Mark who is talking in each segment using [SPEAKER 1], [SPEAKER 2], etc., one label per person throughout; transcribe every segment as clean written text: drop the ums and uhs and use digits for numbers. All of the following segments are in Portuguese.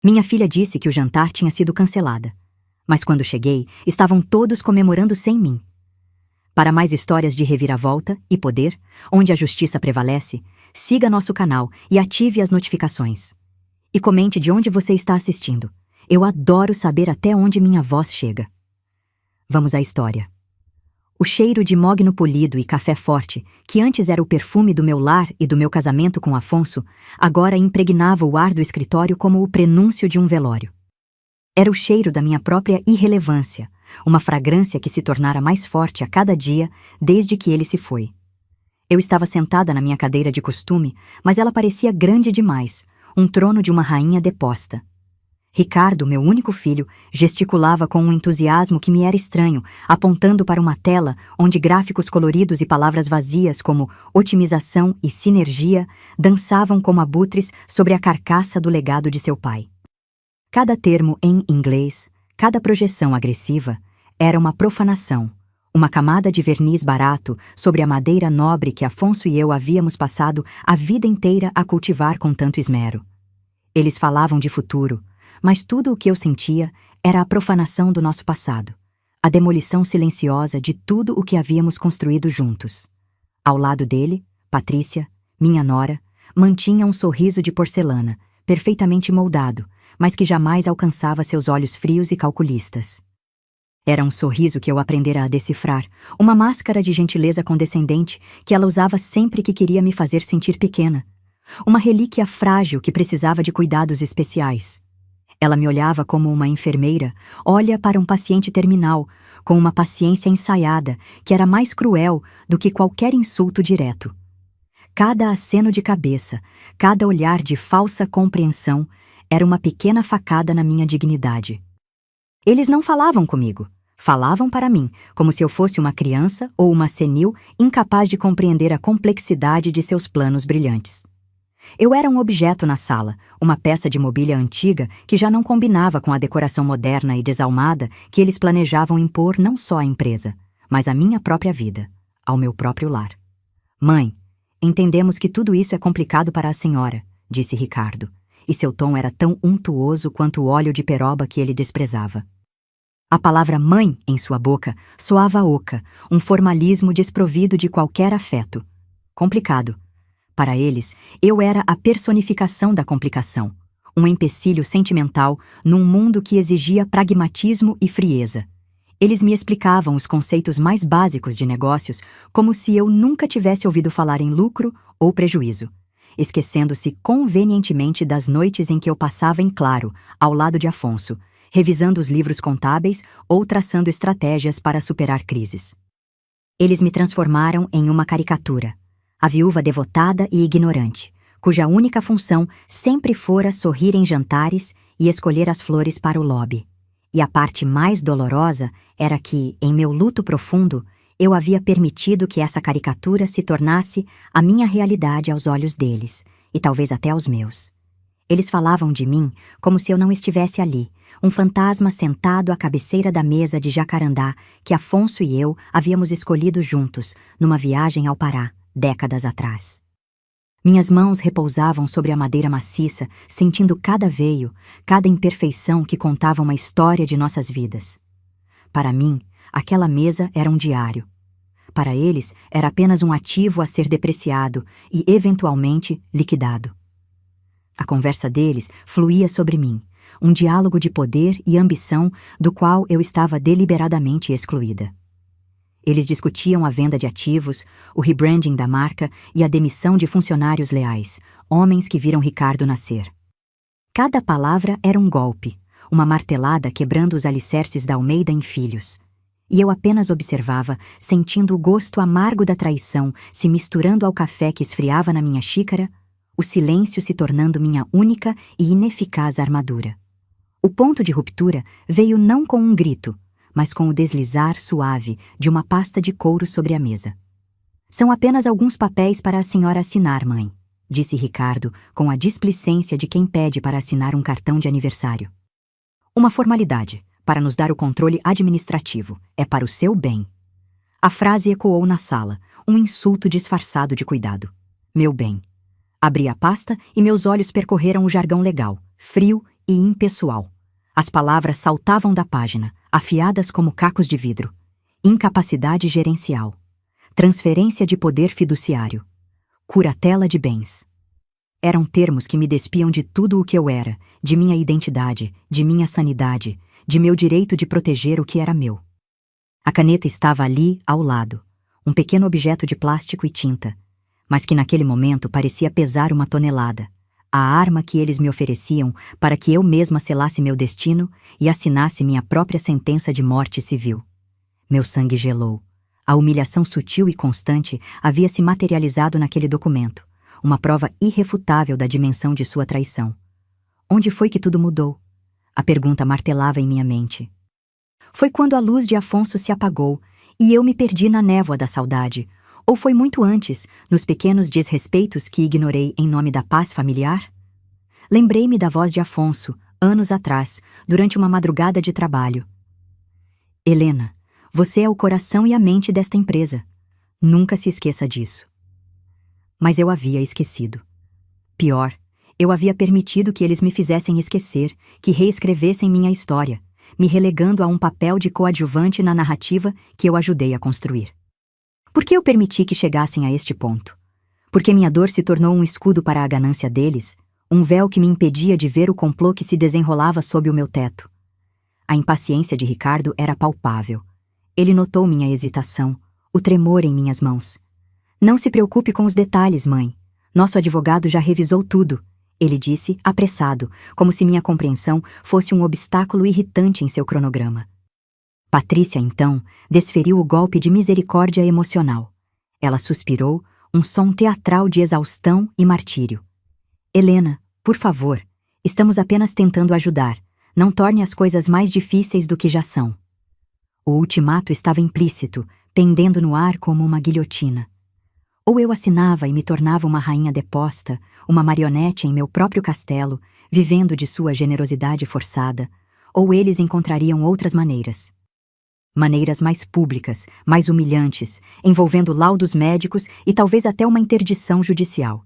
[SPEAKER 1] Minha filha disse que o jantar tinha sido cancelada, mas quando cheguei, estavam todos comemorando sem mim. Para mais histórias de reviravolta e poder, onde a justiça prevalece, siga nosso canal e ative as notificações. E comente de onde você está assistindo. Eu adoro saber até onde minha voz chega. Vamos à história. O cheiro de mogno polido e café forte, que antes era o perfume do meu lar e do meu casamento com Afonso, agora impregnava o ar do escritório como o prenúncio de um velório. Era o cheiro da minha própria irrelevância, uma fragrância que se tornara mais forte a cada dia desde que ele se foi. Eu estava sentada na minha cadeira de costume, mas ela parecia grande demais, um trono de uma rainha deposta. Ricardo, meu único filho, gesticulava com um entusiasmo que me era estranho, apontando para uma tela onde gráficos coloridos e palavras vazias como otimização e sinergia dançavam como abutres sobre a carcaça do legado de seu pai. Cada termo em inglês, cada projeção agressiva, era uma profanação, uma camada de verniz barato sobre a madeira nobre que Afonso e eu havíamos passado a vida inteira a cultivar com tanto esmero. Eles falavam de futuro, mas tudo o que eu sentia era a profanação do nosso passado, a demolição silenciosa de tudo o que havíamos construído juntos. Ao lado dele, Patrícia, minha nora, mantinha um sorriso de porcelana, perfeitamente moldado, mas que jamais alcançava seus olhos frios e calculistas. Era um sorriso que eu aprendera a decifrar, uma máscara de gentileza condescendente que ela usava sempre que queria me fazer sentir pequena, uma relíquia frágil que precisava de cuidados especiais. Ela me olhava como uma enfermeira olha para um paciente terminal, com uma paciência ensaiada que era mais cruel do que qualquer insulto direto. Cada aceno de cabeça, cada olhar de falsa compreensão era uma pequena facada na minha dignidade. Eles não falavam comigo, falavam para mim, como se eu fosse uma criança ou uma senil incapaz de compreender a complexidade de seus planos brilhantes. Eu era um objeto na sala, uma peça de mobília antiga que já não combinava com a decoração moderna e desalmada que eles planejavam impor não só à empresa, mas à minha própria vida, ao meu próprio lar. Mãe, entendemos que tudo isso é complicado para a senhora, disse Ricardo, e seu tom era tão untuoso quanto o óleo de peroba que ele desprezava. A palavra mãe em sua boca soava oca, um formalismo desprovido de qualquer afeto. Complicado. Para eles, eu era a personificação da complicação, um empecilho sentimental num mundo que exigia pragmatismo e frieza. Eles me explicavam os conceitos mais básicos de negócios como se eu nunca tivesse ouvido falar em lucro ou prejuízo, esquecendo-se convenientemente das noites em que eu passava em claro, ao lado de Afonso, revisando os livros contábeis ou traçando estratégias para superar crises. Eles me transformaram em uma caricatura, a viúva devotada e ignorante, cuja única função sempre fora sorrir em jantares e escolher as flores para o lobby. E a parte mais dolorosa era que, em meu luto profundo, eu havia permitido que essa caricatura se tornasse a minha realidade aos olhos deles, e talvez até aos meus. Eles falavam de mim como se eu não estivesse ali, um fantasma sentado à cabeceira da mesa de jacarandá que Afonso e eu havíamos escolhido juntos, numa viagem ao Pará, décadas atrás. Minhas mãos repousavam sobre a madeira maciça, sentindo cada veio, cada imperfeição que contava uma história de nossas vidas. Para mim, aquela mesa era um diário. Para eles, era apenas um ativo a ser depreciado e, eventualmente, liquidado. A conversa deles fluía sobre mim, um diálogo de poder e ambição do qual eu estava deliberadamente excluída. Eles discutiam a venda de ativos, o rebranding da marca e a demissão de funcionários leais, homens que viram Ricardo nascer. Cada palavra era um golpe, uma martelada quebrando os alicerces da Almeida em Filhos. E eu apenas observava, sentindo o gosto amargo da traição se misturando ao café que esfriava na minha xícara, o silêncio se tornando minha única e ineficaz armadura. O ponto de ruptura veio não com um grito, mas com o deslizar suave de uma pasta de couro sobre a mesa. São apenas alguns papéis para a senhora assinar, mãe, disse Ricardo com a displicência de quem pede para assinar um cartão de aniversário. Uma formalidade, para nos dar o controle administrativo, é para o seu bem. A frase ecoou na sala, um insulto disfarçado de cuidado. Meu bem. Abri a pasta e meus olhos percorreram o jargão legal, frio e impessoal. As palavras saltavam da página, afiadas como cacos de vidro. Incapacidade gerencial. Transferência de poder fiduciário. Curatela de bens. Eram termos que me despiam de tudo o que eu era, de minha identidade, de minha sanidade, de meu direito de proteger o que era meu. A caneta estava ali, ao lado, um pequeno objeto de plástico e tinta, mas que naquele momento parecia pesar uma tonelada, a arma que eles me ofereciam para que eu mesma selasse meu destino e assinasse minha própria sentença de morte civil. Meu sangue gelou. A humilhação sutil e constante havia se materializado naquele documento, uma prova irrefutável da dimensão de sua traição. Onde foi que tudo mudou? A pergunta martelava em minha mente. Foi quando a luz de Afonso se apagou e eu me perdi na névoa da saudade, ou foi muito antes, nos pequenos desrespeitos que ignorei em nome da paz familiar? Lembrei-me da voz de Afonso, anos atrás, durante uma madrugada de trabalho. Helena, você é o coração e a mente desta empresa. Nunca se esqueça disso. Mas eu havia esquecido. Pior, eu havia permitido que eles me fizessem esquecer, que reescrevessem minha história, me relegando a um papel de coadjuvante na narrativa que eu ajudei a construir. Por que eu permiti que chegassem a este ponto? Porque minha dor se tornou um escudo para a ganância deles, um véu que me impedia de ver o complô que se desenrolava sob o meu teto. A impaciência de Ricardo era palpável. Ele notou minha hesitação, o tremor em minhas mãos. Não se preocupe com os detalhes, mãe. Nosso advogado já revisou tudo, ele disse, apressado, como se minha compreensão fosse um obstáculo irritante em seu cronograma. Patrícia, então, desferiu o golpe de misericórdia emocional. Ela suspirou, um som teatral de exaustão e martírio. Helena, por favor, estamos apenas tentando ajudar. Não torne as coisas mais difíceis do que já são. O ultimato estava implícito, pendendo no ar como uma guilhotina. Ou eu assinava e me tornava uma rainha deposta, uma marionete em meu próprio castelo, vivendo de sua generosidade forçada, ou eles encontrariam outras maneiras. Maneiras mais públicas, mais humilhantes, envolvendo laudos médicos e talvez até uma interdição judicial.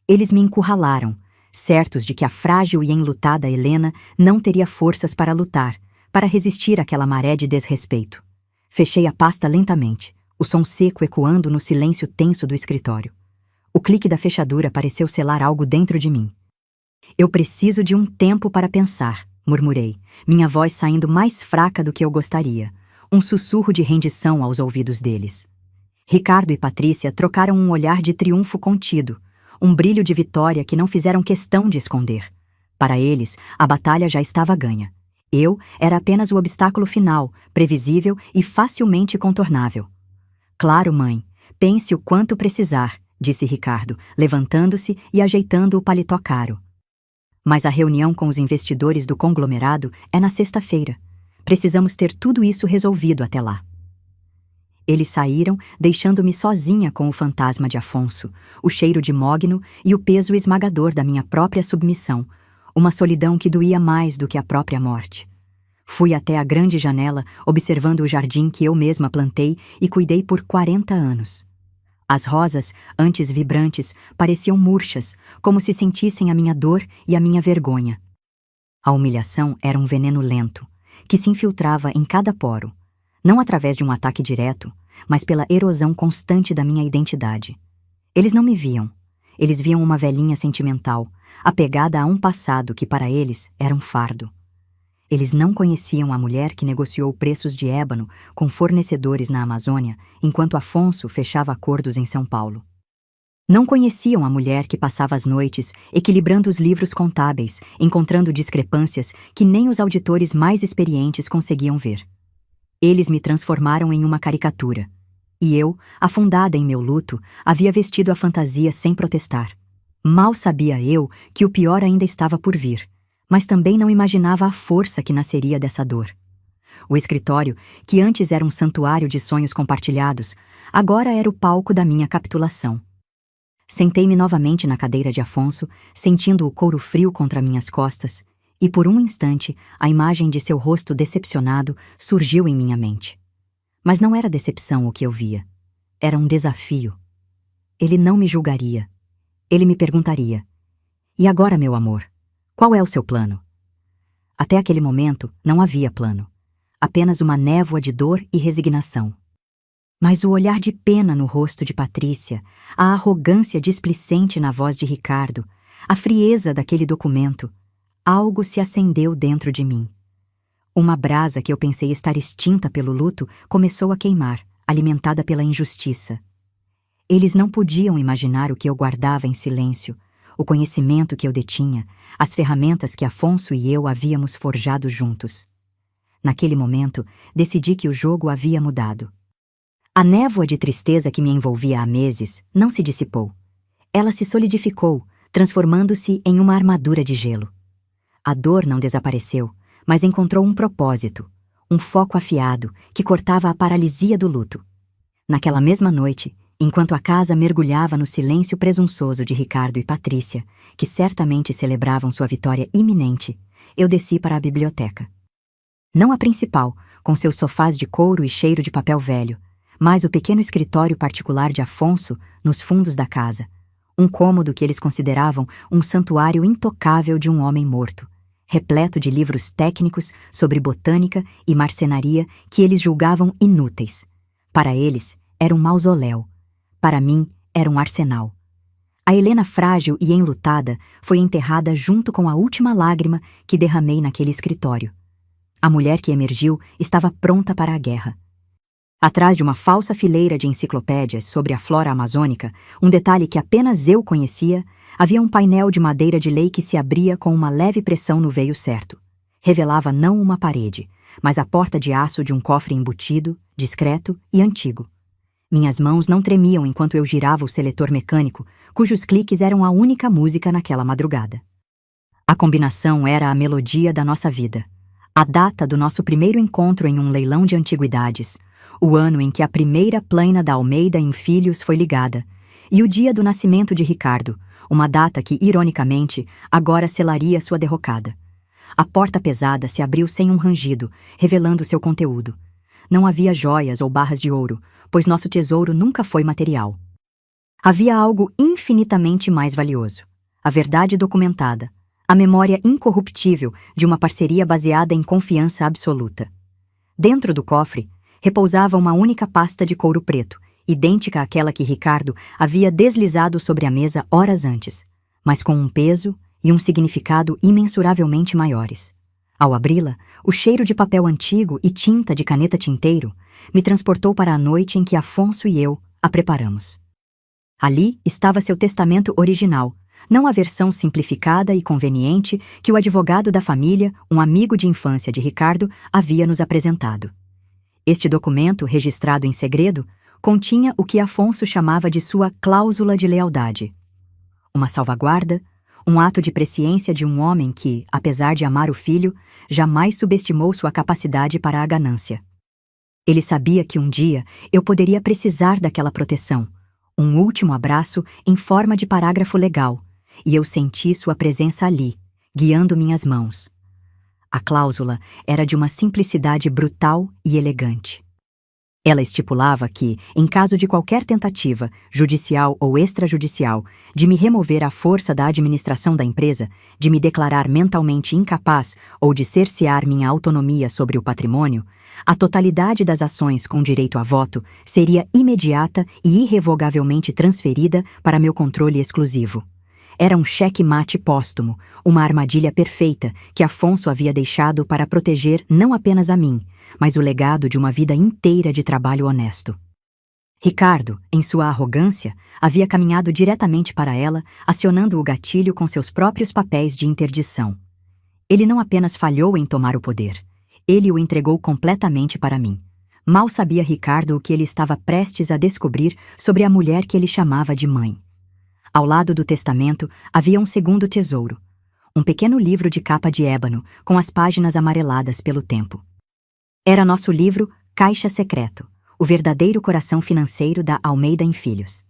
[SPEAKER 1] Eles me encurralaram, certos de que a frágil e enlutada Helena não teria forças para lutar, para resistir àquela maré de desrespeito. Fechei a pasta lentamente, o som seco ecoando no silêncio tenso do escritório. O clique da fechadura pareceu selar algo dentro de mim. Eu preciso de um tempo para pensar, murmurei, minha voz saindo mais fraca do que eu gostaria, um sussurro de rendição aos ouvidos deles. Ricardo e Patrícia trocaram um olhar de triunfo contido, um brilho de vitória que não fizeram questão de esconder. Para eles, a batalha já estava ganha. Eu era apenas o obstáculo final, previsível e facilmente contornável. Claro, mãe, pense o quanto precisar, disse Ricardo, levantando-se e ajeitando o paletó caro. Mas a reunião com os investidores do conglomerado é na sexta-feira. Precisamos ter tudo isso resolvido até lá. Eles saíram, deixando-me sozinha com o fantasma de Afonso, o cheiro de mogno e o peso esmagador da minha própria submissão, uma solidão que doía mais do que a própria morte. Fui até a grande janela, observando o jardim que eu mesma plantei e cuidei por 40 anos. As rosas, antes vibrantes, pareciam murchas, como se sentissem a minha dor e a minha vergonha. A humilhação era um veneno lento, que se infiltrava em cada poro, não através de um ataque direto, mas pela erosão constante da minha identidade. Eles não me viam. Eles viam uma velhinha sentimental, apegada a um passado que para eles era um fardo. Eles não conheciam a mulher que negociou preços de ébano com fornecedores na Amazônia, enquanto Afonso fechava acordos em São Paulo. Não conheciam a mulher que passava as noites equilibrando os livros contábeis, encontrando discrepâncias que nem os auditores mais experientes conseguiam ver. Eles me transformaram em uma caricatura. E eu, afundada em meu luto, havia vestido a fantasia sem protestar. Mal sabia eu que o pior ainda estava por vir, mas também não imaginava a força que nasceria dessa dor. O escritório, que antes era um santuário de sonhos compartilhados, agora era o palco da minha capitulação. Sentei-me novamente na cadeira de Afonso, sentindo o couro frio contra minhas costas, e por um instante a imagem de seu rosto decepcionado surgiu em minha mente. Mas não era decepção o que eu via. Era um desafio. Ele não me julgaria. Ele me perguntaria: "E agora, meu amor, qual é o seu plano?" Até aquele momento, não havia plano. Apenas uma névoa de dor e resignação. Mas o olhar de pena no rosto de Patrícia, a arrogância displicente na voz de Ricardo, a frieza daquele documento, algo se acendeu dentro de mim. Uma brasa que eu pensei estar extinta pelo luto começou a queimar, alimentada pela injustiça. Eles não podiam imaginar o que eu guardava em silêncio, o conhecimento que eu detinha, as ferramentas que Afonso e eu havíamos forjado juntos. Naquele momento, decidi que o jogo havia mudado. A névoa de tristeza que me envolvia há meses não se dissipou. Ela se solidificou, transformando-se em uma armadura de gelo. A dor não desapareceu, mas encontrou um propósito, um foco afiado que cortava a paralisia do luto. Naquela mesma noite, enquanto a casa mergulhava no silêncio presunçoso de Ricardo e Patrícia, que certamente celebravam sua vitória iminente, eu desci para a biblioteca. Não a principal, com seus sofás de couro e cheiro de papel velho, mas o pequeno escritório particular de Afonso nos fundos da casa, um cômodo que eles consideravam um santuário intocável de um homem morto, repleto de livros técnicos sobre botânica e marcenaria que eles julgavam inúteis. Para eles, era um mausoléu. Para mim, era um arsenal. A Helena frágil e enlutada foi enterrada junto com a última lágrima que derramei naquele escritório. A mulher que emergiu estava pronta para a guerra. Atrás de uma falsa fileira de enciclopédias sobre a flora amazônica, um detalhe que apenas eu conhecia, havia um painel de madeira de lei que se abria com uma leve pressão no veio certo. Revelava não uma parede, mas a porta de aço de um cofre embutido, discreto e antigo. Minhas mãos não tremiam enquanto eu girava o seletor mecânico, cujos cliques eram a única música naquela madrugada. A combinação era a melodia da nossa vida. A data do nosso primeiro encontro em um leilão de antiguidades, o ano em que a primeira plaina da Almeida em Filhos foi ligada, e o dia do nascimento de Ricardo, uma data que, ironicamente, agora selaria sua derrocada. A porta pesada se abriu sem um rangido, revelando seu conteúdo. Não havia joias ou barras de ouro, pois nosso tesouro nunca foi material. Havia algo infinitamente mais valioso: a verdade documentada, a memória incorruptível de uma parceria baseada em confiança absoluta. Dentro do cofre, repousava uma única pasta de couro preto, idêntica àquela que Ricardo havia deslizado sobre a mesa horas antes, mas com um peso e um significado imensuravelmente maiores. Ao abri-la, o cheiro de papel antigo e tinta de caneta tinteiro me transportou para a noite em que Afonso e eu a preparamos. Ali estava seu testamento original, não a versão simplificada e conveniente que o advogado da família, um amigo de infância de Ricardo, havia nos apresentado. Este documento, registrado em segredo, continha o que Afonso chamava de sua cláusula de lealdade. Uma salvaguarda, um ato de presciência de um homem que, apesar de amar o filho, jamais subestimou sua capacidade para a ganância. Ele sabia que um dia eu poderia precisar daquela proteção, um último abraço em forma de parágrafo legal, e eu senti sua presença ali, guiando minhas mãos. A cláusula era de uma simplicidade brutal e elegante. Ela estipulava que, em caso de qualquer tentativa, judicial ou extrajudicial, de me remover à força da administração da empresa, de me declarar mentalmente incapaz ou de cercear minha autonomia sobre o patrimônio, a totalidade das ações com direito a voto seria imediata e irrevogavelmente transferida para meu controle exclusivo. Era um xeque-mate póstumo, uma armadilha perfeita que Afonso havia deixado para proteger não apenas a mim, mas o legado de uma vida inteira de trabalho honesto. Ricardo, em sua arrogância, havia caminhado diretamente para ela, acionando o gatilho com seus próprios papéis de interdição. Ele não apenas falhou em tomar o poder, ele o entregou completamente para mim. Mal sabia Ricardo o que ele estava prestes a descobrir sobre a mulher que ele chamava de mãe. Ao lado do testamento havia um segundo tesouro, um pequeno livro de capa de ébano, com as páginas amareladas pelo tempo. Era nosso livro Caixa Secreto, o verdadeiro coração financeiro da Almeida em Filhos.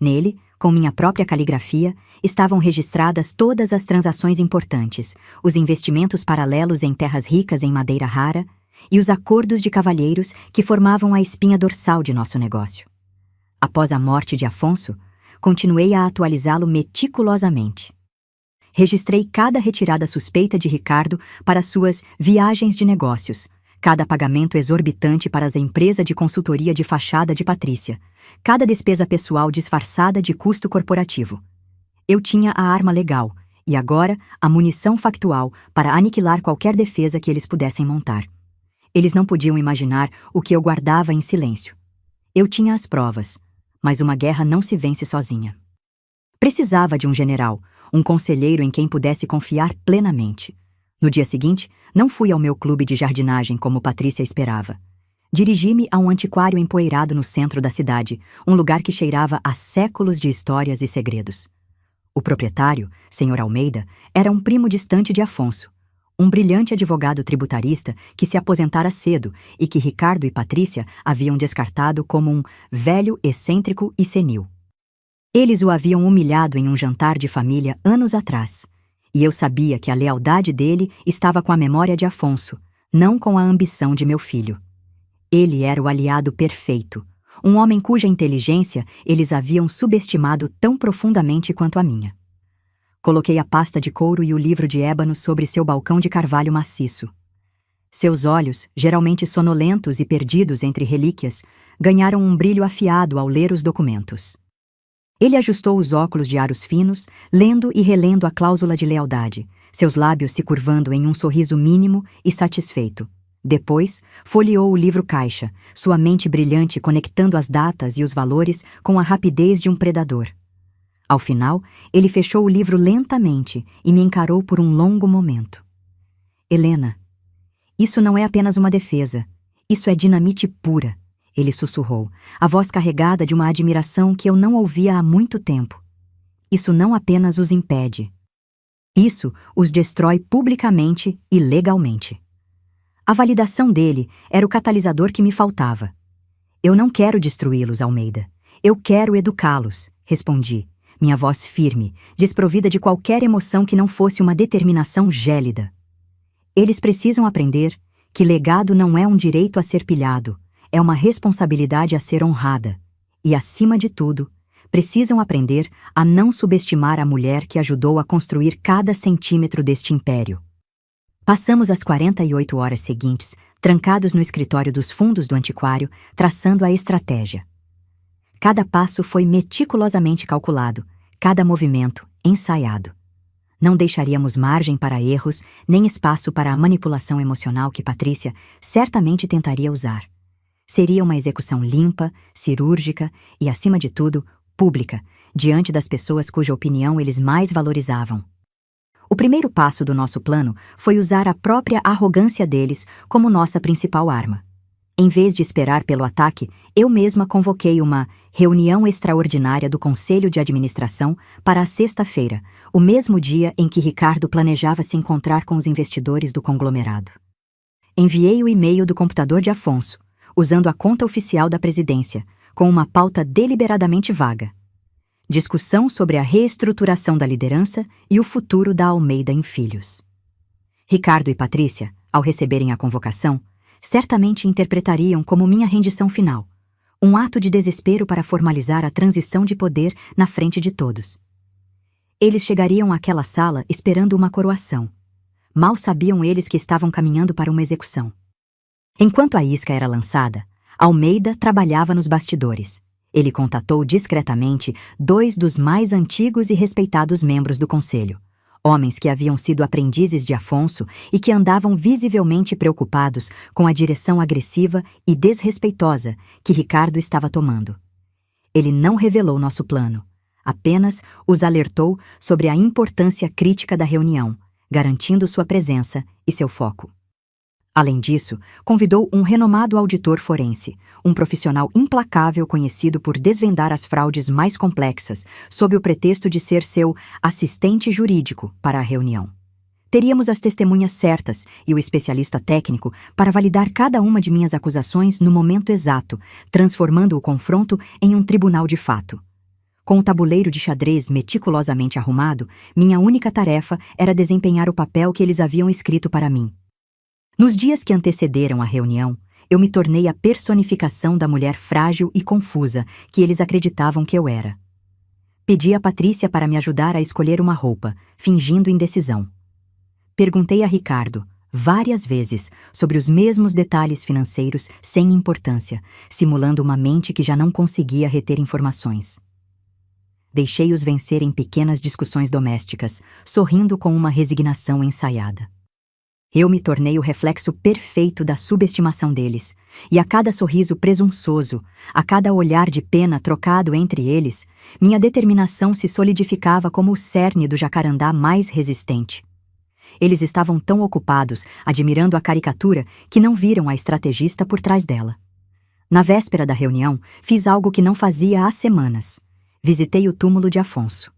[SPEAKER 1] Nele, com minha própria caligrafia, estavam registradas todas as transações importantes, os investimentos paralelos em terras ricas em madeira rara e os acordos de cavalheiros que formavam a espinha dorsal de nosso negócio. Após a morte de Afonso, continuei a atualizá-lo meticulosamente. Registrei cada retirada suspeita de Ricardo para suas viagens de negócios, cada pagamento exorbitante para a empresa de consultoria de fachada de Patrícia, cada despesa pessoal disfarçada de custo corporativo. Eu tinha a arma legal e agora a munição factual para aniquilar qualquer defesa que eles pudessem montar. Eles não podiam imaginar o que eu guardava em silêncio. Eu tinha as provas, mas uma guerra não se vence sozinha. Precisava de um general, um conselheiro em quem pudesse confiar plenamente. No dia seguinte, não fui ao meu clube de jardinagem como Patrícia esperava. Dirigi-me a um antiquário empoeirado no centro da cidade, um lugar que cheirava a séculos de histórias e segredos. O proprietário, Sr. Almeida, era um primo distante de Afonso, um brilhante advogado tributarista que se aposentara cedo e que Ricardo e Patrícia haviam descartado como um velho excêntrico e senil. Eles o haviam humilhado em um jantar de família anos atrás, e eu sabia que a lealdade dele estava com a memória de Afonso, não com a ambição de meu filho. Ele era o aliado perfeito, um homem cuja inteligência eles haviam subestimado tão profundamente quanto a minha. Coloquei a pasta de couro e o livro de ébano sobre seu balcão de carvalho maciço. Seus olhos, geralmente sonolentos e perdidos entre relíquias, ganharam um brilho afiado ao ler os documentos. Ele ajustou os óculos de aros finos, lendo e relendo a cláusula de lealdade, seus lábios se curvando em um sorriso mínimo e satisfeito. Depois, folheou o livro caixa, sua mente brilhante conectando as datas e os valores com a rapidez de um predador. Ao final, ele fechou o livro lentamente e me encarou por um longo momento. Helena, isso não é apenas uma defesa. Isso é dinamite pura, ele sussurrou, a voz carregada de uma admiração que eu não ouvia há muito tempo. Isso não apenas os impede. Isso os destrói publicamente e legalmente. A validação dele era o catalisador que me faltava. Eu não quero destruí-los, Almeida. Eu quero educá-los, respondi, minha voz firme, desprovida de qualquer emoção que não fosse uma determinação gélida. Eles precisam aprender que legado não é um direito a ser pilhado, é uma responsabilidade a ser honrada. E, acima de tudo, precisam aprender a não subestimar a mulher que ajudou a construir cada centímetro deste império. Passamos as 48 horas seguintes, trancados no escritório dos fundos do antiquário, traçando a estratégia. Cada passo foi meticulosamente calculado, cada movimento ensaiado. Não deixaríamos margem para erros, nem espaço para a manipulação emocional que Patrícia certamente tentaria usar. Seria uma execução limpa, cirúrgica e, acima de tudo, pública, diante das pessoas cuja opinião eles mais valorizavam. O primeiro passo do nosso plano foi usar a própria arrogância deles como nossa principal arma. Em vez de esperar pelo ataque, eu mesma convoquei uma reunião extraordinária do Conselho de Administração para a sexta-feira, o mesmo dia em que Ricardo planejava se encontrar com os investidores do conglomerado. Enviei o e-mail do computador de Afonso, usando a conta oficial da presidência, com uma pauta deliberadamente vaga. Discussão sobre a reestruturação da liderança e o futuro da Almeida em Filhos. Ricardo e Patrícia, ao receberem a convocação, certamente interpretariam como minha rendição final, um ato de desespero para formalizar a transição de poder na frente de todos. Eles chegariam àquela sala esperando uma coroação. Mal sabiam eles que estavam caminhando para uma execução. Enquanto a isca era lançada, Almeida trabalhava nos bastidores. Ele contatou discretamente 2 dos mais antigos e respeitados membros do conselho, homens que haviam sido aprendizes de Afonso e que andavam visivelmente preocupados com a direção agressiva e desrespeitosa que Ricardo estava tomando. Ele não revelou nosso plano, apenas os alertou sobre a importância crítica da reunião, garantindo sua presença e seu foco. Além disso, convidou um renomado auditor forense, um profissional implacável conhecido por desvendar as fraudes mais complexas, sob o pretexto de ser seu assistente jurídico para a reunião. Teríamos as testemunhas certas e o especialista técnico para validar cada uma de minhas acusações no momento exato, transformando o confronto em um tribunal de fato. Com o tabuleiro de xadrez meticulosamente arrumado, minha única tarefa era desempenhar o papel que eles haviam escrito para mim. Nos dias que antecederam a reunião, eu me tornei a personificação da mulher frágil e confusa que eles acreditavam que eu era. Pedi a Patrícia para me ajudar a escolher uma roupa, fingindo indecisão. Perguntei a Ricardo, várias vezes, sobre os mesmos detalhes financeiros sem importância, simulando uma mente que já não conseguia reter informações. Deixei-os vencer em pequenas discussões domésticas, sorrindo com uma resignação ensaiada. Eu me tornei o reflexo perfeito da subestimação deles, e a cada sorriso presunçoso, a cada olhar de pena trocado entre eles, minha determinação se solidificava como o cerne do jacarandá mais resistente. Eles estavam tão ocupados, admirando a caricatura, que não viram a estrategista por trás dela. Na véspera da reunião, fiz algo que não fazia há semanas. Visitei o túmulo de Afonso.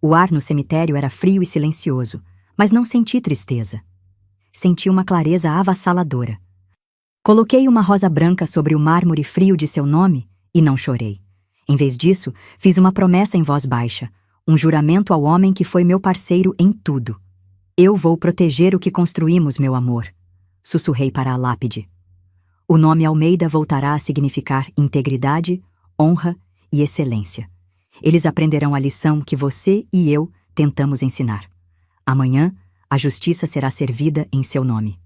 [SPEAKER 1] O ar no cemitério era frio e silencioso, mas não senti tristeza. Senti uma clareza avassaladora. Coloquei uma rosa branca sobre o mármore frio de seu nome e não chorei. Em vez disso, fiz uma promessa em voz baixa, um juramento ao homem que foi meu parceiro em tudo. Eu vou proteger o que construímos, meu amor, sussurrei para a lápide. O nome Almeida voltará a significar integridade, honra e excelência. Eles aprenderão a lição que você e eu tentamos ensinar. Amanhã, a justiça será servida em seu nome.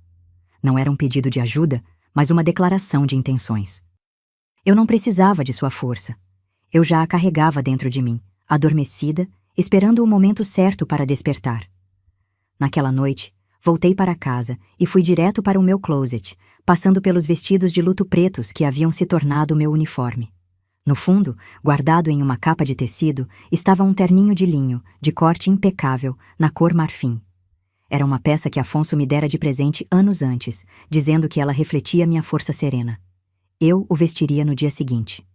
[SPEAKER 1] Não era um pedido de ajuda, mas uma declaração de intenções. Eu não precisava de sua força. Eu já a carregava dentro de mim, adormecida, esperando o momento certo para despertar. Naquela noite, voltei para casa e fui direto para o meu closet, passando pelos vestidos de luto pretos que haviam se tornado meu uniforme. No fundo, guardado em uma capa de tecido, estava um terninho de linho, de corte impecável, na cor marfim. Era uma peça que Afonso me dera de presente anos antes, dizendo que ela refletia minha força serena. Eu o vestiria no dia seguinte.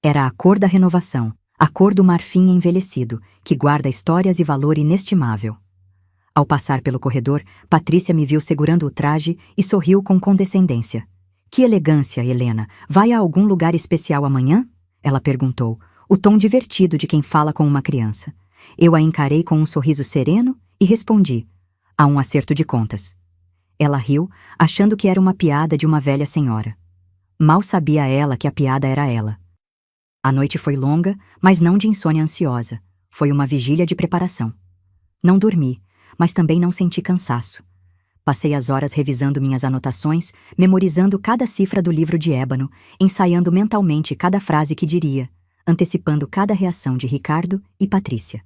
[SPEAKER 1] Era a cor da renovação, a cor do marfim envelhecido, que guarda histórias e valor inestimável. Ao passar pelo corredor, Patrícia me viu segurando o traje e sorriu com condescendência. Que elegância, Helena! Vai a algum lugar especial amanhã? Ela perguntou, o tom divertido de quem fala com uma criança. Eu a encarei com um sorriso sereno e respondi, há um acerto de contas. Ela riu, achando que era uma piada de uma velha senhora. Mal sabia ela que a piada era ela. A noite foi longa, mas não de insônia ansiosa. Foi uma vigília de preparação. Não dormi, mas também não senti cansaço. Passei as horas revisando minhas anotações, memorizando cada cifra do livro de ébano, ensaiando mentalmente cada frase que diria, antecipando cada reação de Ricardo e Patrícia.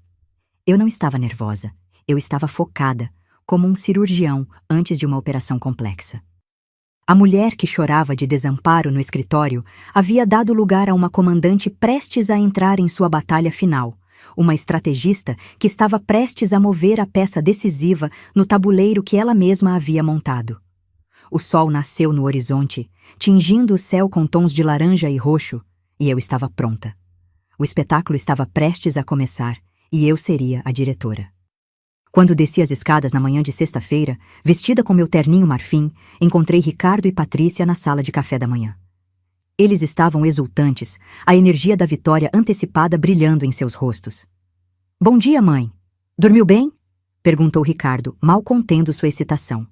[SPEAKER 1] Eu não estava nervosa, eu estava focada, como um cirurgião antes de uma operação complexa. A mulher que chorava de desamparo no escritório havia dado lugar a uma comandante prestes a entrar em sua batalha final, uma estrategista que estava prestes a mover a peça decisiva no tabuleiro que ela mesma havia montado. O sol nasceu no horizonte, tingindo o céu com tons de laranja e roxo, e eu estava pronta. O espetáculo estava prestes a começar, e eu seria a diretora. Quando desci as escadas na manhã de sexta-feira, vestida com meu terninho marfim, encontrei Ricardo e Patrícia na sala de café da manhã. Eles estavam exultantes, a energia da vitória antecipada brilhando em seus rostos. Bom dia, mãe. Dormiu bem? Perguntou Ricardo, mal contendo sua excitação.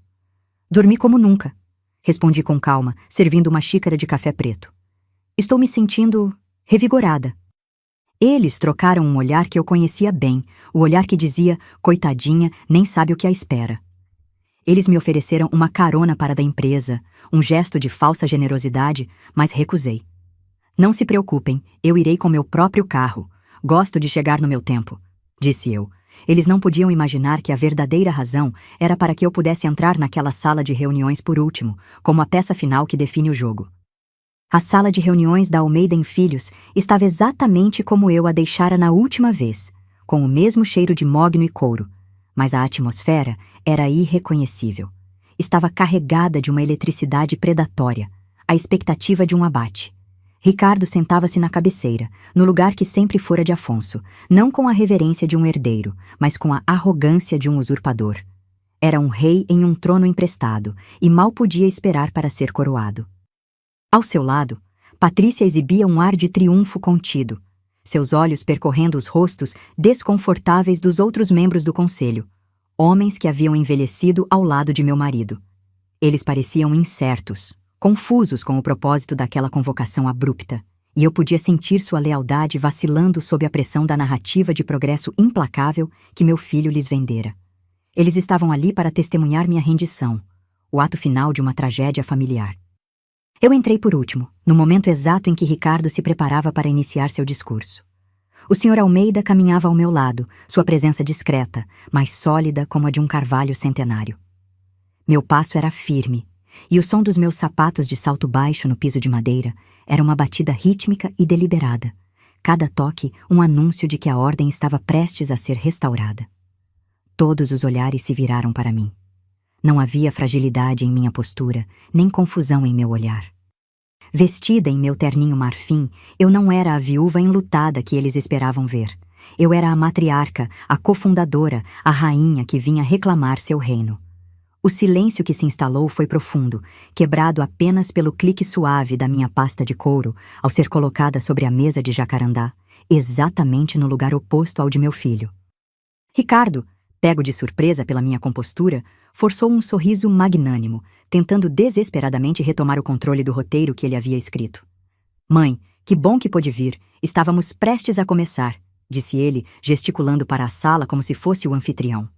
[SPEAKER 1] Dormi como nunca, respondi com calma, servindo uma xícara de café preto. Estou me sentindo revigorada. Eles trocaram um olhar que eu conhecia bem, o olhar que dizia, coitadinha, nem sabe o que a espera. Eles me ofereceram uma carona para a da empresa, um gesto de falsa generosidade, mas recusei. Não se preocupem, eu irei com meu próprio carro. Gosto de chegar no meu tempo, disse eu. Eles não podiam imaginar que a verdadeira razão era para que eu pudesse entrar naquela sala de reuniões por último, como a peça final que define o jogo. A sala de reuniões da Almeida em Filhos estava exatamente como eu a deixara na última vez, com o mesmo cheiro de mogno e couro, mas a atmosfera era irreconhecível. Estava carregada de uma eletricidade predatória, a expectativa de um abate. Ricardo sentava-se na cabeceira, no lugar que sempre fora de Afonso, não com a reverência de um herdeiro, mas com a arrogância de um usurpador. Era um rei em um trono emprestado, e mal podia esperar para ser coroado. Ao seu lado, Patrícia exibia um ar de triunfo contido, seus olhos percorrendo os rostos desconfortáveis dos outros membros do conselho, homens que haviam envelhecido ao lado de meu marido. Eles pareciam incertos, confusos com o propósito daquela convocação abrupta, e eu podia sentir sua lealdade vacilando sob a pressão da narrativa de progresso implacável que meu filho lhes vendera. Eles estavam ali para testemunhar minha rendição, o ato final de uma tragédia familiar. Eu entrei por último, no momento exato em que Ricardo se preparava para iniciar seu discurso. O Sr. Almeida caminhava ao meu lado, sua presença discreta, mas sólida como a de um carvalho centenário. Meu passo era firme, e o som dos meus sapatos de salto baixo no piso de madeira era uma batida rítmica e deliberada, cada toque um anúncio de que a ordem estava prestes a ser restaurada. Todos os olhares se viraram para mim. Não havia fragilidade em minha postura, nem confusão em meu olhar. Vestida em meu terninho marfim, eu não era a viúva enlutada que eles esperavam ver. Eu era a matriarca, a cofundadora, a rainha que vinha reclamar seu reino. O silêncio que se instalou foi profundo, quebrado apenas pelo clique suave da minha pasta de couro ao ser colocada sobre a mesa de jacarandá, exatamente no lugar oposto ao de meu filho. Ricardo, pego de surpresa pela minha compostura, forçou um sorriso magnânimo, tentando desesperadamente retomar o controle do roteiro que ele havia escrito. Mãe, que bom que pôde vir. Estávamos prestes a começar, disse ele, gesticulando para a sala como se fosse o anfitrião.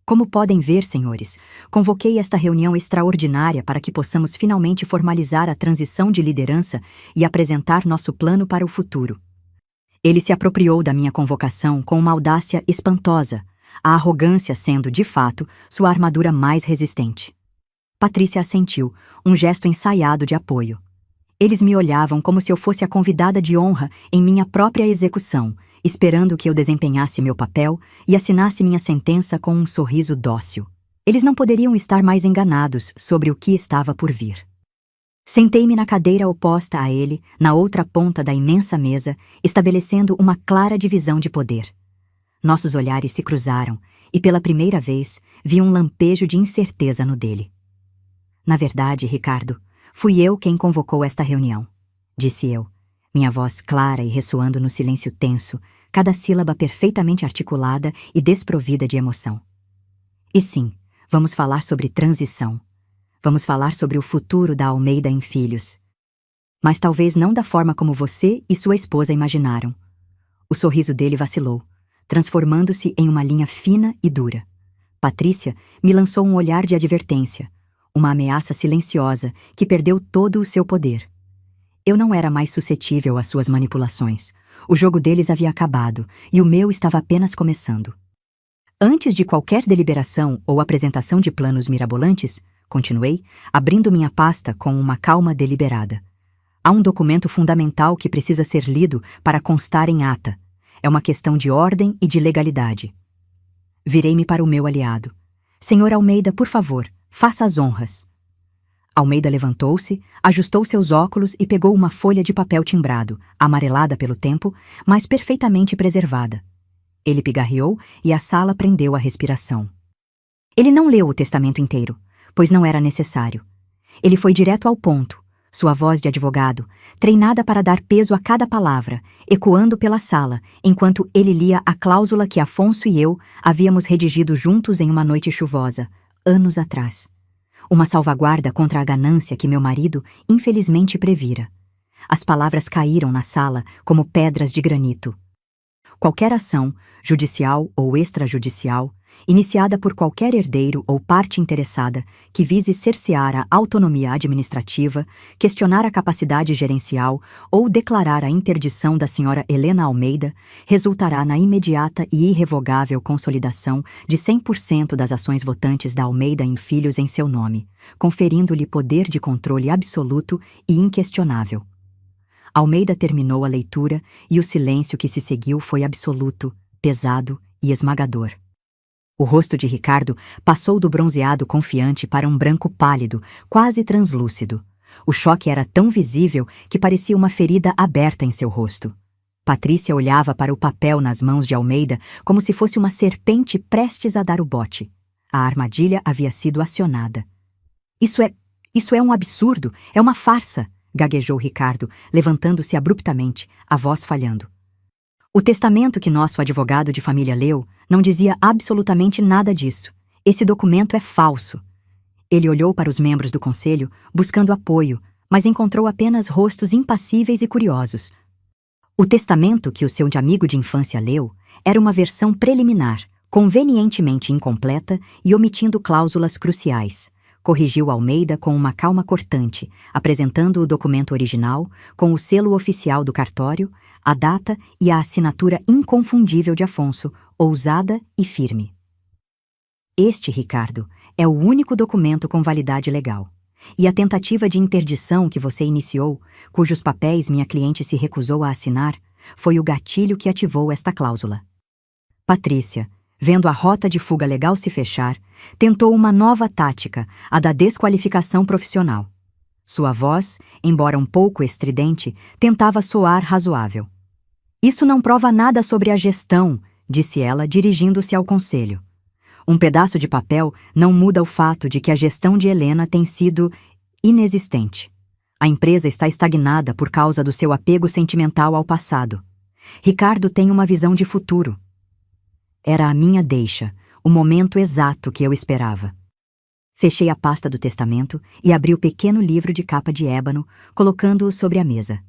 [SPEAKER 1] Como podem ver, senhores, convoquei esta reunião extraordinária para que possamos finalmente formalizar a transição de liderança e apresentar nosso plano para o futuro. Ele se apropriou da minha convocação com uma audácia espantosa, a arrogância sendo, de fato, sua armadura mais resistente. Patrícia assentiu, um gesto ensaiado de apoio. Eles me olhavam como se eu fosse a convidada de honra em minha própria execução, esperando que eu desempenhasse meu papel e assinasse minha sentença com um sorriso dócil. Eles não poderiam estar mais enganados sobre o que estava por vir. Sentei-me na cadeira oposta a ele, na outra ponta da imensa mesa, estabelecendo uma clara divisão de poder. Nossos olhares se cruzaram e, pela primeira vez, vi um lampejo de incerteza no dele. Na verdade, Ricardo, fui eu quem convocou esta reunião, disse eu, minha voz clara e ressoando no silêncio tenso, cada sílaba perfeitamente articulada e desprovida de emoção. E sim, vamos falar sobre transição. Vamos falar sobre o futuro da Almeida em Filhos. Mas talvez não da forma como você e sua esposa imaginaram. O sorriso dele vacilou, transformando-se em uma linha fina e dura. Patrícia me lançou um olhar de advertência, uma ameaça silenciosa que perdeu todo o seu poder. Eu não era mais suscetível às suas manipulações. O jogo deles havia acabado e o meu estava apenas começando. Antes de qualquer deliberação ou apresentação de planos mirabolantes, continuei, abrindo minha pasta com uma calma deliberada. Há um documento fundamental que precisa ser lido para constar em ata. É uma questão de ordem e de legalidade. Virei-me para o meu aliado. Senhor Almeida, por favor, faça as honras. Almeida levantou-se, ajustou seus óculos e pegou uma folha de papel timbrado, amarelada pelo tempo, mas perfeitamente preservada. Ele pigarreou e a sala prendeu a respiração. Ele não leu o testamento inteiro, pois não era necessário. Ele foi direto ao ponto, sua voz de advogado, treinada para dar peso a cada palavra, ecoando pela sala, enquanto ele lia a cláusula que Afonso e eu havíamos redigido juntos em uma noite chuvosa, anos atrás. Uma salvaguarda contra a ganância que meu marido infelizmente previra. As palavras caíram na sala como pedras de granito. Qualquer ação, judicial ou extrajudicial, iniciada por qualquer herdeiro ou parte interessada que vise cercear a autonomia administrativa, questionar a capacidade gerencial ou declarar a interdição da senhora Helena Almeida, resultará na imediata e irrevogável consolidação de 100% das ações votantes da Almeida em Filhos em seu nome, conferindo-lhe poder de controle absoluto e inquestionável. Almeida terminou a leitura e o silêncio que se seguiu foi absoluto, pesado e esmagador. O rosto de Ricardo passou do bronzeado confiante para um branco pálido, quase translúcido. O choque era tão visível que parecia uma ferida aberta em seu rosto. Patrícia olhava para o papel nas mãos de Almeida como se fosse uma serpente prestes a dar o bote. A armadilha havia sido acionada. Isso é um absurdo, é uma farsa, gaguejou Ricardo, levantando-se abruptamente, a voz falhando. O testamento que nosso advogado de família leu não dizia absolutamente nada disso. Esse documento é falso. Ele olhou para os membros do conselho, buscando apoio, mas encontrou apenas rostos impassíveis e curiosos. O testamento que o seu amigo de infância leu era uma versão preliminar, convenientemente incompleta e omitindo cláusulas cruciais. Corrigiu Almeida com uma calma cortante, apresentando o documento original, com o selo oficial do cartório, a data e a assinatura inconfundível de Afonso, ousada e firme. Este, Ricardo, é o único documento com validade legal. E a tentativa de interdição que você iniciou, cujos papéis minha cliente se recusou a assinar, foi o gatilho que ativou esta cláusula. Patrícia, vendo a rota de fuga legal se fechar, tentou uma nova tática, a da desqualificação profissional. Sua voz, embora um pouco estridente, tentava soar razoável. Isso não prova nada sobre a gestão, disse ela, dirigindo-se ao conselho. Um pedaço de papel não muda o fato de que a gestão de Helena tem sido inexistente. A empresa está estagnada por causa do seu apego sentimental ao passado. Ricardo tem uma visão de futuro. Era a minha deixa, o momento exato que eu esperava. Fechei a pasta do testamento e abri o pequeno livro de capa de ébano, colocando-o sobre a mesa.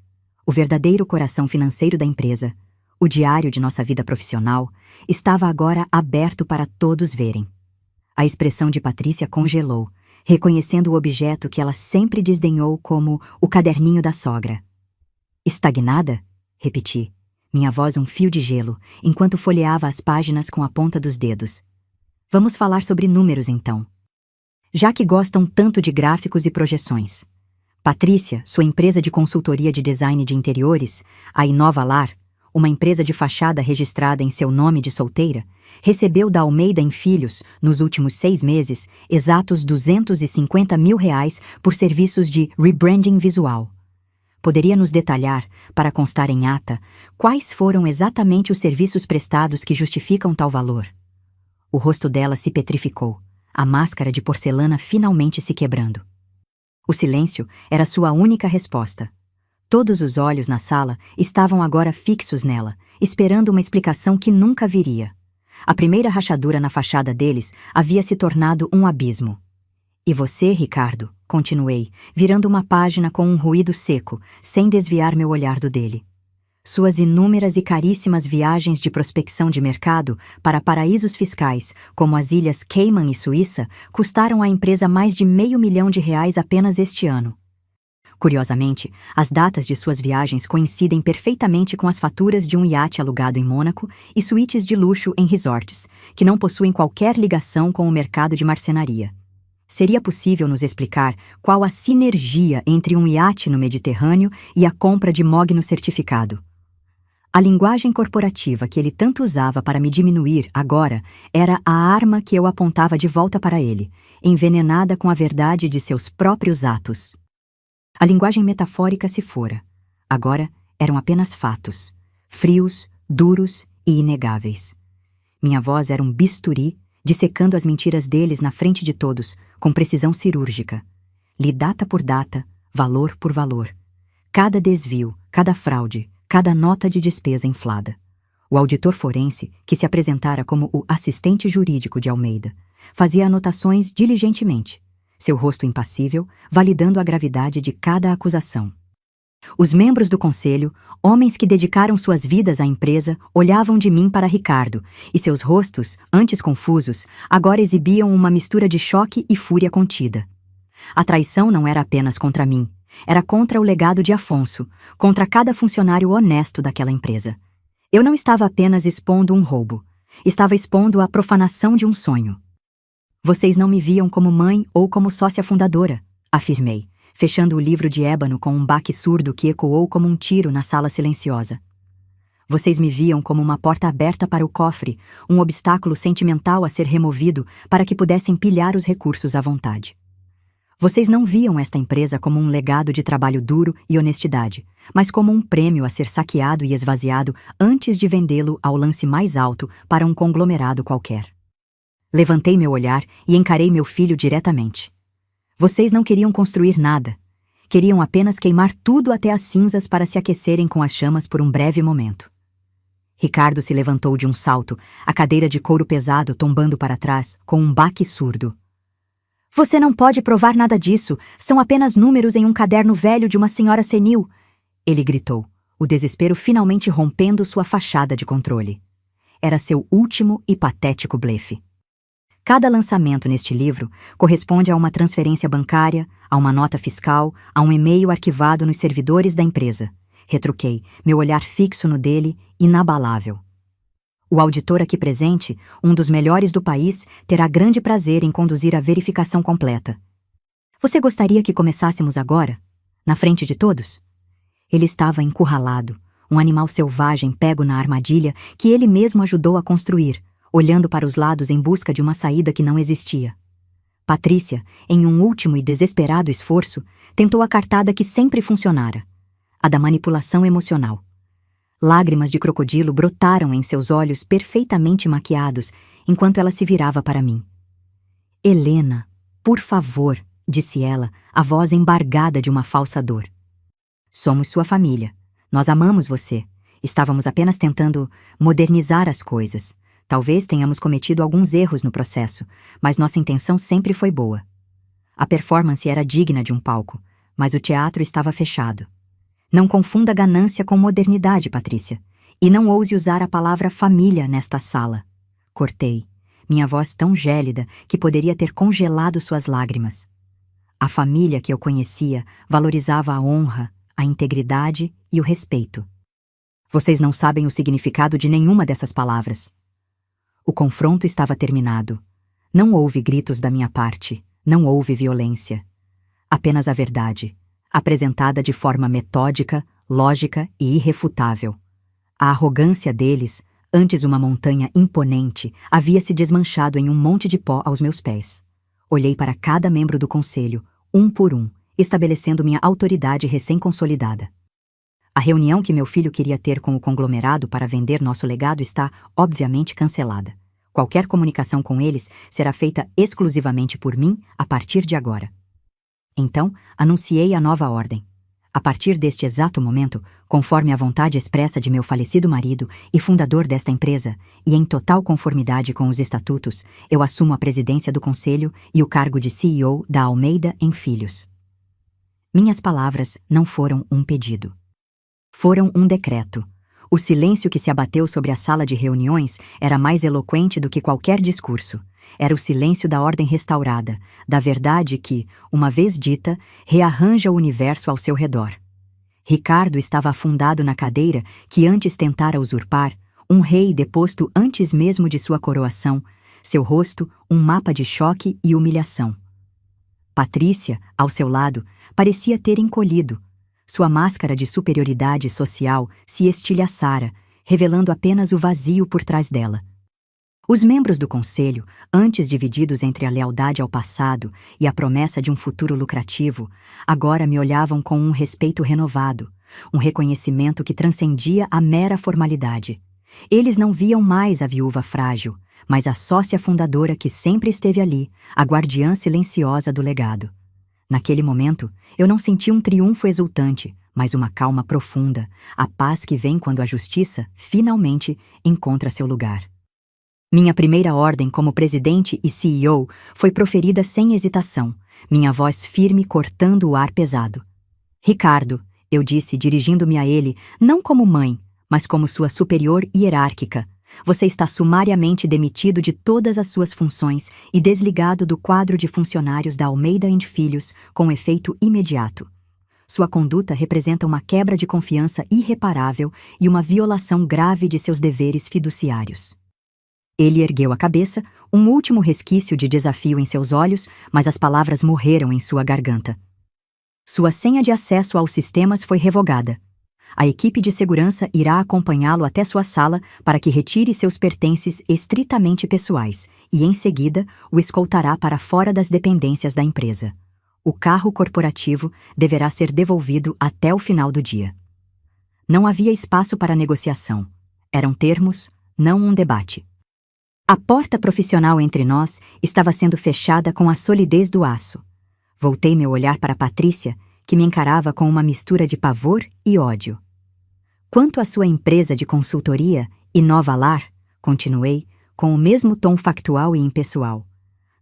[SPEAKER 1] O verdadeiro coração financeiro da empresa, o diário de nossa vida profissional, estava agora aberto para todos verem. A expressão de Patrícia congelou, reconhecendo o objeto que ela sempre desdenhou como o caderninho da sogra. Estagnada? Repeti, minha voz um fio de gelo, enquanto folheava as páginas com a ponta dos dedos. Vamos falar sobre números, então. Já que gostam tanto de gráficos e projeções. Patrícia, sua empresa de consultoria de design de interiores, a Inova Lar, uma empresa de fachada registrada em seu nome de solteira, recebeu da Almeida em Filhos, nos últimos 6 meses, exatos R$250 mil por serviços de rebranding visual. Poderia nos detalhar, para constar em ata, quais foram exatamente os serviços prestados que justificam tal valor? O rosto dela se petrificou, a máscara de porcelana finalmente se quebrando. O silêncio era sua única resposta. Todos os olhos na sala estavam agora fixos nela, esperando uma explicação que nunca viria. A primeira rachadura na fachada deles havia se tornado um abismo. E você, Ricardo, continuei, virando uma página com um ruído seco, sem desviar meu olhar do dele. Suas inúmeras e caríssimas viagens de prospecção de mercado para paraísos fiscais, como as ilhas Cayman e Suíça, custaram à empresa mais de R$500 mil apenas este ano. Curiosamente, as datas de suas viagens coincidem perfeitamente com as faturas de um iate alugado em Mônaco e suítes de luxo em resorts, que não possuem qualquer ligação com o mercado de marcenaria. Seria possível nos explicar qual a sinergia entre um iate no Mediterrâneo e a compra de mogno certificado? A linguagem corporativa que ele tanto usava para me diminuir agora era a arma que eu apontava de volta para ele, envenenada com a verdade de seus próprios atos. A linguagem metafórica se fora. Agora eram apenas fatos, frios, duros e inegáveis. Minha voz era um bisturi, dissecando as mentiras deles na frente de todos, com precisão cirúrgica. Li data por data, valor por valor. Cada desvio, cada fraude, cada nota de despesa inflada. O auditor forense, que se apresentara como o assistente jurídico de Almeida, fazia anotações diligentemente, seu rosto impassível, validando a gravidade de cada acusação. Os membros do conselho, homens que dedicaram suas vidas à empresa, olhavam de mim para Ricardo, e seus rostos, antes confusos, agora exibiam uma mistura de choque e fúria contida. A traição não era apenas contra mim, era contra o legado de Afonso, contra cada funcionário honesto daquela empresa. Eu não estava apenas expondo um roubo, estava expondo a profanação de um sonho. Vocês não me viam como mãe ou como sócia fundadora, afirmei, fechando o livro de ébano com um baque surdo que ecoou como um tiro na sala silenciosa. Vocês me viam como uma porta aberta para o cofre, um obstáculo sentimental a ser removido para que pudessem pilhar os recursos à vontade. Vocês não viam esta empresa como um legado de trabalho duro e honestidade, mas como um prêmio a ser saqueado e esvaziado antes de vendê-lo ao lance mais alto para um conglomerado qualquer. Levantei meu olhar e encarei meu filho diretamente. Vocês não queriam construir nada. Queriam apenas queimar tudo até as cinzas para se aquecerem com as chamas por um breve momento. Ricardo se levantou de um salto, a cadeira de couro pesado tombando para trás, com um baque surdo. Você não pode provar nada disso. São apenas números em um caderno velho de uma senhora senil. Ele gritou, o desespero finalmente rompendo sua fachada de controle. Era seu último e patético blefe. Cada lançamento neste livro corresponde a uma transferência bancária, a uma nota fiscal, a um e-mail arquivado nos servidores da empresa. Retruquei, meu olhar fixo no dele, inabalável. O auditor aqui presente, um dos melhores do país, terá grande prazer em conduzir a verificação completa. Você gostaria que começássemos agora? Na frente de todos? Ele estava encurralado, um animal selvagem pego na armadilha que ele mesmo ajudou a construir, olhando para os lados em busca de uma saída que não existia. Patrícia, em um último e desesperado esforço, tentou a cartada que sempre funcionara, a da manipulação emocional. Lágrimas de crocodilo brotaram em seus olhos perfeitamente maquiados, enquanto ela se virava para mim. Helena, por favor, disse ela, a voz embargada de uma falsa dor. Somos sua família. Nós amamos você. Estávamos apenas tentando modernizar as coisas. Talvez tenhamos cometido alguns erros no processo, mas nossa intenção sempre foi boa. A performance era digna de um palco, mas o teatro estava fechado. Não confunda ganância com modernidade, Patrícia. E não ouse usar a palavra família nesta sala. Cortei, minha voz tão gélida que poderia ter congelado suas lágrimas. A família que eu conhecia valorizava a honra, a integridade e o respeito. Vocês não sabem o significado de nenhuma dessas palavras. O confronto estava terminado. Não houve gritos da minha parte, não houve violência. Apenas a verdade, apresentada de forma metódica, lógica e irrefutável. A arrogância deles, antes uma montanha imponente, havia se desmanchado em um monte de pó aos meus pés. Olhei para cada membro do conselho, um por um, estabelecendo minha autoridade recém-consolidada. A reunião que meu filho queria ter com o conglomerado para vender nosso legado está, obviamente, cancelada. Qualquer comunicação com eles será feita exclusivamente por mim a partir de agora. Então, anunciei a nova ordem. A partir deste exato momento, conforme a vontade expressa de meu falecido marido e fundador desta empresa, e em total conformidade com os estatutos, eu assumo a presidência do conselho e o cargo de CEO da Almeida em Filhos. Minhas palavras não foram um pedido. Foram um decreto. O silêncio que se abateu sobre a sala de reuniões era mais eloquente do que qualquer discurso. Era o silêncio da ordem restaurada, da verdade que, uma vez dita, rearranja o universo ao seu redor. Ricardo estava afundado na cadeira que antes tentara usurpar, um rei deposto antes mesmo de sua coroação, seu rosto um mapa de choque e humilhação. Patrícia, ao seu lado, parecia ter encolhido. Sua máscara de superioridade social se estilhaçara, revelando apenas o vazio por trás dela. Os membros do conselho, antes divididos entre a lealdade ao passado e a promessa de um futuro lucrativo, agora me olhavam com um respeito renovado, um reconhecimento que transcendia a mera formalidade. Eles não viam mais a viúva frágil, mas a sócia fundadora que sempre esteve ali, a guardiã silenciosa do legado. Naquele momento, eu não senti um triunfo exultante, mas uma calma profunda, a paz que vem quando a justiça, finalmente, encontra seu lugar. Minha primeira ordem como presidente e CEO foi proferida sem hesitação, minha voz firme cortando o ar pesado. Ricardo, eu disse, dirigindo-me a ele, não como mãe, mas como sua superior hierárquica, você está sumariamente demitido de todas as suas funções e desligado do quadro de funcionários da Almeida & Filhos com efeito imediato. Sua conduta representa uma quebra de confiança irreparável e uma violação grave de seus deveres fiduciários. Ele ergueu a cabeça, um último resquício de desafio em seus olhos, mas as palavras morreram em sua garganta. Sua senha de acesso aos sistemas foi revogada. A equipe de segurança irá acompanhá-lo até sua sala para que retire seus pertences estritamente pessoais e, em seguida, o escoltará para fora das dependências da empresa. O carro corporativo deverá ser devolvido até o final do dia. Não havia espaço para negociação. Eram termos, não um debate. A porta profissional entre nós estava sendo fechada com a solidez do aço. Voltei meu olhar para Patrícia, que me encarava com uma mistura de pavor e ódio. Quanto à sua empresa de consultoria, Inova Lar, continuei, com o mesmo tom factual e impessoal.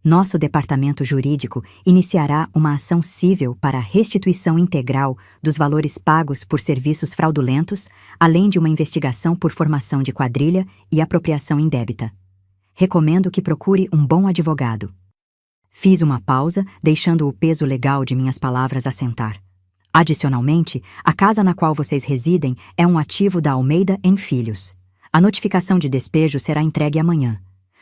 [SPEAKER 1] Nosso departamento jurídico iniciará uma ação cível para a restituição integral dos valores pagos por serviços fraudulentos, além de uma investigação por formação de quadrilha e apropriação indébita. Recomendo que procure um bom advogado. Fiz uma pausa, deixando o peso legal de minhas palavras assentar. Adicionalmente, a casa na qual vocês residem é um ativo da Almeida Filhos. A notificação de despejo será entregue amanhã.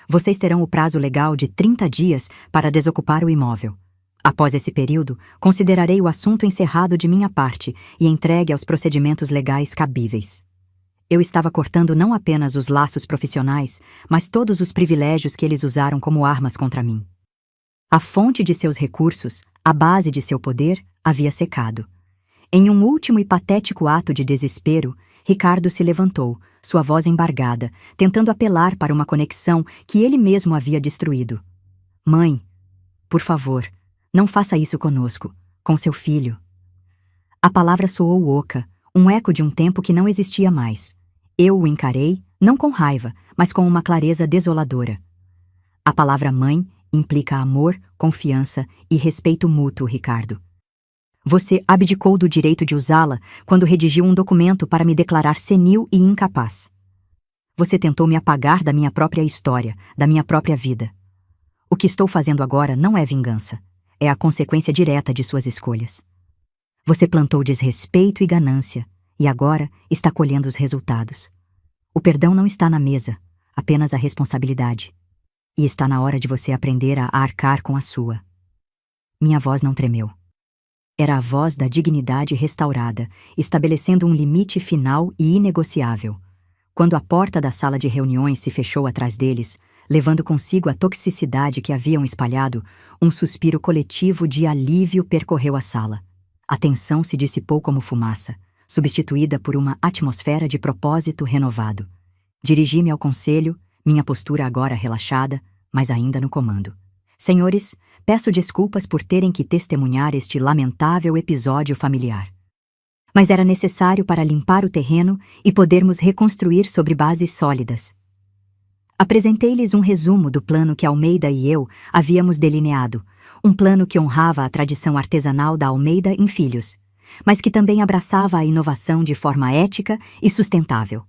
[SPEAKER 1] Vocês terão o prazo legal de 30 dias para desocupar o imóvel. Após esse período, considerarei o assunto encerrado de minha parte e entregue aos procedimentos legais cabíveis. Eu estava cortando não apenas os laços profissionais, mas todos os privilégios que eles usaram como armas contra mim. A fonte de seus recursos, a base de seu poder, havia secado. Em um último e patético ato de desespero, Ricardo se levantou, sua voz embargada, tentando apelar para uma conexão que ele mesmo havia destruído. Mãe, por favor, não faça isso conosco, com seu filho. A palavra soou oca, um eco de um tempo que não existia mais. Eu o encarei, não com raiva, mas com uma clareza desoladora. A palavra mãe implica amor, confiança e respeito mútuo, Ricardo. Você abdicou do direito de usá-la quando redigiu um documento para me declarar senil e incapaz. Você tentou me apagar da minha própria história, da minha própria vida. O que estou fazendo agora não é vingança. É a consequência direta de suas escolhas. Você plantou desrespeito e ganância, e agora está colhendo os resultados. O perdão não está na mesa, apenas a responsabilidade. E está na hora de você aprender a arcar com a sua. Minha voz não tremeu. Era a voz da dignidade restaurada, estabelecendo um limite final e inegociável. Quando a porta da sala de reuniões se fechou atrás deles, levando consigo a toxicidade que haviam espalhado, um suspiro coletivo de alívio percorreu a sala. A tensão se dissipou como fumaça, substituída por uma atmosfera de propósito renovado. Dirigi-me ao conselho, minha postura agora relaxada, mas ainda no comando. Senhores, peço desculpas por terem que testemunhar este lamentável episódio familiar. Mas era necessário para limpar o terreno e podermos reconstruir sobre bases sólidas. Apresentei-lhes um resumo do plano que Almeida e eu havíamos delineado, um plano que honrava a tradição artesanal da Almeida Filhos, mas que também abraçava a inovação de forma ética e sustentável.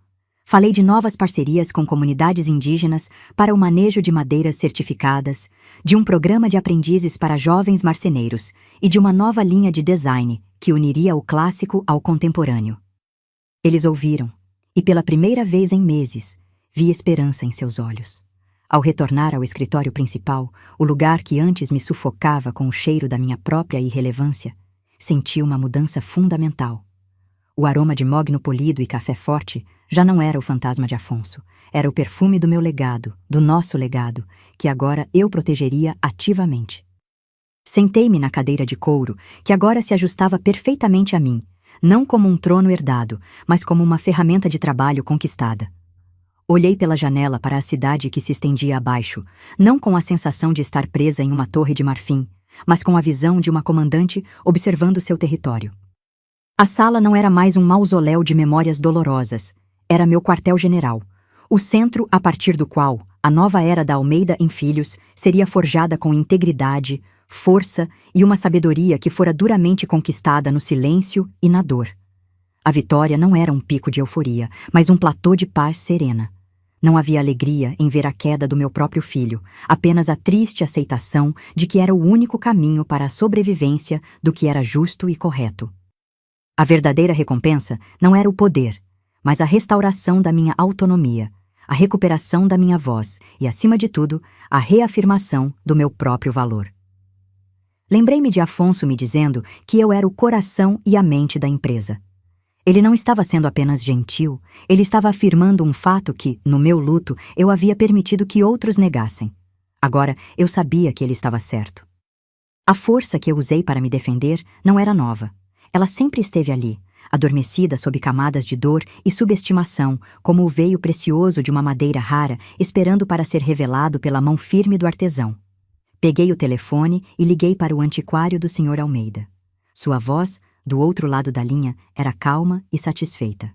[SPEAKER 1] Falei de novas parcerias com comunidades indígenas para o manejo de madeiras certificadas, de um programa de aprendizes para jovens marceneiros e de uma nova linha de design que uniria o clássico ao contemporâneo. Eles ouviram, e pela primeira vez em meses, vi esperança em seus olhos. Ao retornar ao escritório principal, o lugar que antes me sufocava com o cheiro da minha própria irrelevância, senti uma mudança fundamental. O aroma de mogno polido e café forte já não era o fantasma de Afonso, era o perfume do meu legado, do nosso legado, que agora eu protegeria ativamente. Sentei-me na cadeira de couro, que agora se ajustava perfeitamente a mim, não como um trono herdado, mas como uma ferramenta de trabalho conquistada. Olhei pela janela para a cidade que se estendia abaixo, não com a sensação de estar presa em uma torre de marfim, mas com a visão de uma comandante observando seu território. A sala não era mais um mausoléu de memórias dolorosas, era meu quartel-general, o centro a partir do qual a nova era da Almeida Filhos seria forjada com integridade, força e uma sabedoria que fora duramente conquistada no silêncio e na dor. A vitória não era um pico de euforia, mas um platô de paz serena. Não havia alegria em ver a queda do meu próprio filho, apenas a triste aceitação de que era o único caminho para a sobrevivência do que era justo e correto. A verdadeira recompensa não era o poder, mas a restauração da minha autonomia, a recuperação da minha voz e, acima de tudo, a reafirmação do meu próprio valor. Lembrei-me de Afonso me dizendo que eu era o coração e a mente da empresa. Ele não estava sendo apenas gentil, ele estava afirmando um fato que, no meu luto, eu havia permitido que outros negassem. Agora, eu sabia que ele estava certo. A força que eu usei para me defender não era nova. Ela sempre esteve ali, adormecida sob camadas de dor e subestimação, como o veio precioso de uma madeira rara, esperando para ser revelado pela mão firme do artesão. Peguei o telefone e liguei para o antiquário do Sr. Almeida. Sua voz, do outro lado da linha, era calma e satisfeita.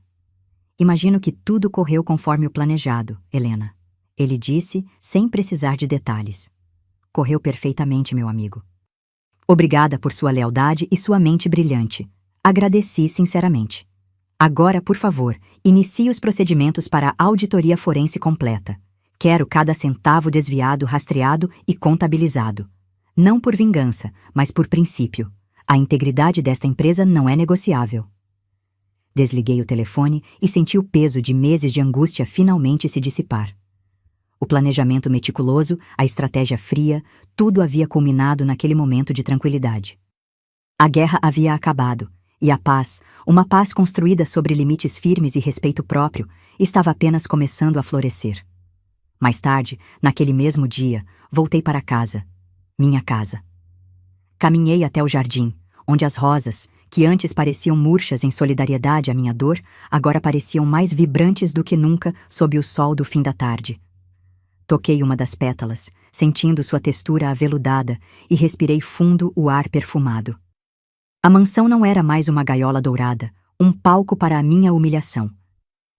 [SPEAKER 1] Imagino que tudo correu conforme o planejado, Helena. Ele disse, sem precisar de detalhes. Correu perfeitamente, meu amigo. Obrigada por sua lealdade e sua mente brilhante. Agradeci sinceramente. Agora, por favor, inicie os procedimentos para a auditoria forense completa. Quero cada centavo desviado, rastreado e contabilizado. Não por vingança, mas por princípio. A integridade desta empresa não é negociável. Desliguei o telefone e senti o peso de meses de angústia finalmente se dissipar. O planejamento meticuloso, a estratégia fria, tudo havia culminado naquele momento de tranquilidade. A guerra havia acabado, e a paz, uma paz construída sobre limites firmes e respeito próprio, estava apenas começando a florescer. Mais tarde, naquele mesmo dia, voltei para casa. Minha casa. Caminhei até o jardim, onde as rosas, que antes pareciam murchas em solidariedade à minha dor, agora pareciam mais vibrantes do que nunca sob o sol do fim da tarde. Toquei uma das pétalas, sentindo sua textura aveludada, e respirei fundo o ar perfumado. A mansão não era mais uma gaiola dourada, um palco para a minha humilhação.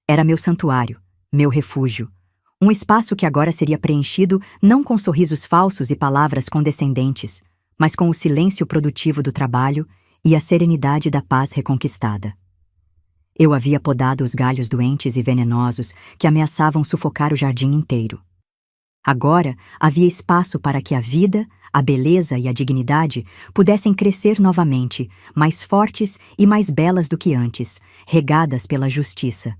[SPEAKER 1] Era meu santuário, meu refúgio. Um espaço que agora seria preenchido não com sorrisos falsos e palavras condescendentes, mas com o silêncio produtivo do trabalho e a serenidade da paz reconquistada. Eu havia podado os galhos doentes e venenosos que ameaçavam sufocar o jardim inteiro. Agora havia espaço para que a vida, a beleza e a dignidade pudessem crescer novamente, mais fortes e mais belas do que antes, regadas pela justiça.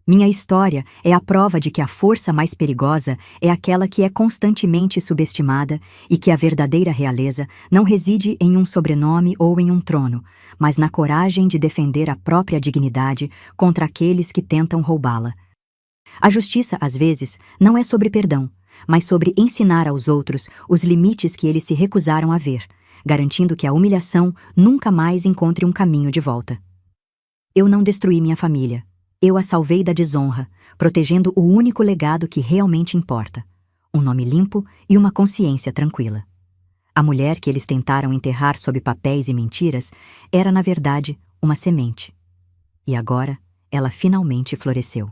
[SPEAKER 1] Minha história é a prova de que a força mais perigosa é aquela que é constantemente subestimada e que a verdadeira realeza não reside em um sobrenome ou em um trono, mas na coragem de defender a própria dignidade contra aqueles que tentam roubá-la. A justiça, às vezes, não é sobre perdão, mas sobre ensinar aos outros os limites que eles se recusaram a ver, garantindo que a humilhação nunca mais encontre um caminho de volta. Eu não destruí minha família. Eu a salvei da desonra, protegendo o único legado que realmente importa: um nome limpo e uma consciência tranquila. A mulher que eles tentaram enterrar sob papéis e mentiras era, na verdade, uma semente. E agora, ela finalmente floresceu.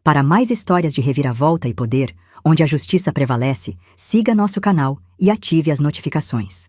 [SPEAKER 1] Para mais histórias de reviravolta e poder, onde a justiça prevalece, siga nosso canal e ative as notificações.